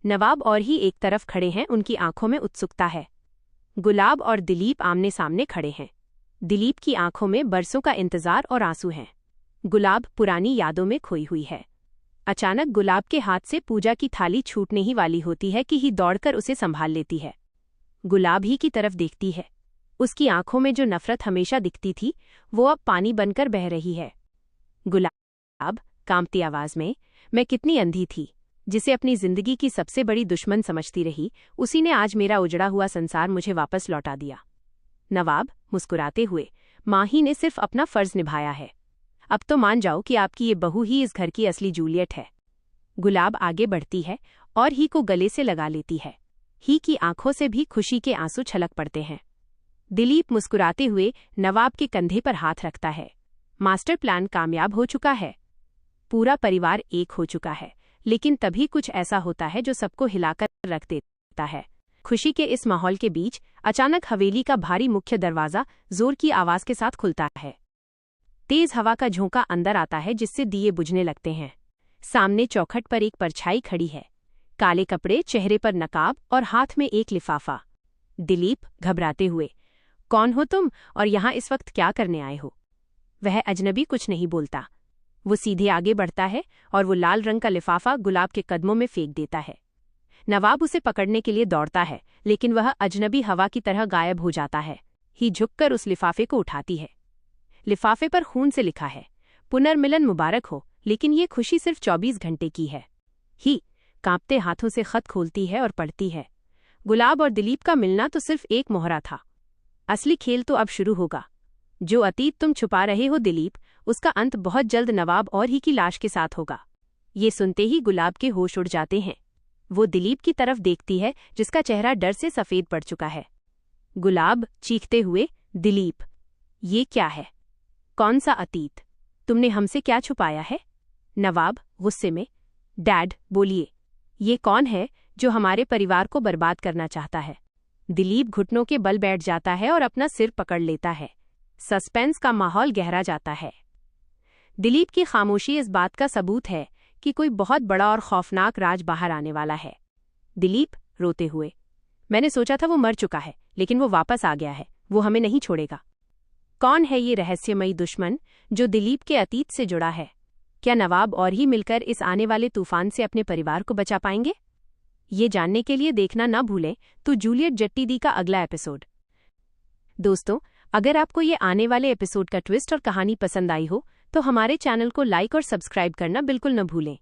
नवाब और ही एक तरफ खड़े हैं, उनकी आंखों में उत्सुकता है। गुलाब और दिलीप आमने सामने खड़े हैं। दिलीप की आंखों में बरसों का इंतजार और आंसू हैं। गुलाब पुरानी यादों में खोई हुई है। अचानक गुलाब के हाथ से पूजा की थाली छूटने ही वाली होती है कि ही दौड़कर उसे संभाल लेती है। गुलाब ही की तरफ देखती है। उसकी आंखों में जो नफरत हमेशा दिखती थी वो अब पानी बनकर बह रही है। गुलाब कांपती आवाज में, मैं कितनी अंधी थी, जिसे अपनी जिंदगी की सबसे बड़ी दुश्मन समझती रही, उसी ने आज मेरा उजड़ा हुआ संसार मुझे वापस लौटा दिया। नवाब मुस्कुराते हुए, माँ ही ने सिर्फ अपना फर्ज निभाया है। अब तो मान जाओ कि आपकी ये बहू ही इस घर की असली जूलियट है। गुलाब आगे बढ़ती है और ही को गले से लगा लेती है। ही की आंखों से भी खुशी के आंसू छलक पड़ते हैं। दिलीप मुस्कुराते हुए नवाब के कंधे पर हाथ रखता है। मास्टर प्लान कामयाब हो चुका है। पूरा परिवार एक हो चुका है, लेकिन तभी कुछ ऐसा होता है जो सबको हिलाकर रख देता है। खुशी के इस माहौल के बीच अचानक हवेली का भारी मुख्य दरवाजा जोर की आवाज के साथ खुलता है। तेज हवा का झोंका अंदर आता है, जिससे दिए बुझने लगते हैं। सामने चौखट पर एक परछाई खड़ी है। काले कपड़े, चेहरे पर नकाब और हाथ में एक लिफाफा। दिलीप घबराते हुए, कौन हो तुम और यहाँ इस वक्त क्या करने आए हो? वह अजनबी कुछ नहीं बोलता। वो सीधे आगे बढ़ता है और वो लाल रंग का लिफाफा गुलाब के कदमों में फेंक देता है। नवाब उसे पकड़ने के लिए दौड़ता है, लेकिन वह अजनबी हवा की तरह गायब हो जाता है। ही झुककर उस लिफाफे को उठाती है। लिफाफे पर खून से लिखा है, पुनर्मिलन मुबारक हो, लेकिन ये खुशी सिर्फ 24 घंटे की है। ही कांपते हाथों से खत खोलती है और पढ़ती है। गुलाब और दिलीप का मिलना तो सिर्फ एक मोहरा था। असली खेल तो अब शुरू होगा। जो अतीत तुम छुपा रहे हो दिलीप, उसका अंत बहुत जल्द नवाब और ही की लाश के साथ होगा। ये सुनते ही गुलाब के होश उड़ जाते हैं। वो दिलीप की तरफ देखती है, जिसका चेहरा डर से सफेद पड़ चुका है। गुलाब चीखते हुए, दिलीप, ये क्या है? कौन सा अतीत? तुमने हमसे क्या छुपाया है? नवाब गुस्से में, डैड बोलिए, ये कौन है जो हमारे परिवार को बर्बाद करना चाहता है? दिलीप घुटनों के बल बैठ जाता है और अपना सिर पकड़ लेता है। सस्पेंस का माहौल गहरा जाता है। दिलीप की खामोशी इस बात का सबूत है कि कोई बहुत बड़ा और खौफनाक राज बाहर आने वाला है। दिलीप रोते हुए, मैंने सोचा था वो मर चुका है, लेकिन वो वापस आ गया है। वो हमें नहीं छोड़ेगा। कौन है ये रहस्यमयी दुश्मन जो दिलीप के अतीत से जुड़ा है? क्या नवाब और ही मिलकर इस आने वाले तूफान से अपने परिवार को बचा पाएंगे? ये जानने के लिए देखना न भूलें तो जूलियट जट्टी दी का अगला एपिसोड। दोस्तों, अगर आपको ये आने वाले एपिसोड का ट्विस्ट और कहानी पसंद आई हो तो हमारे चैनल को लाइक और सब्सक्राइब करना बिल्कुल न भूलें।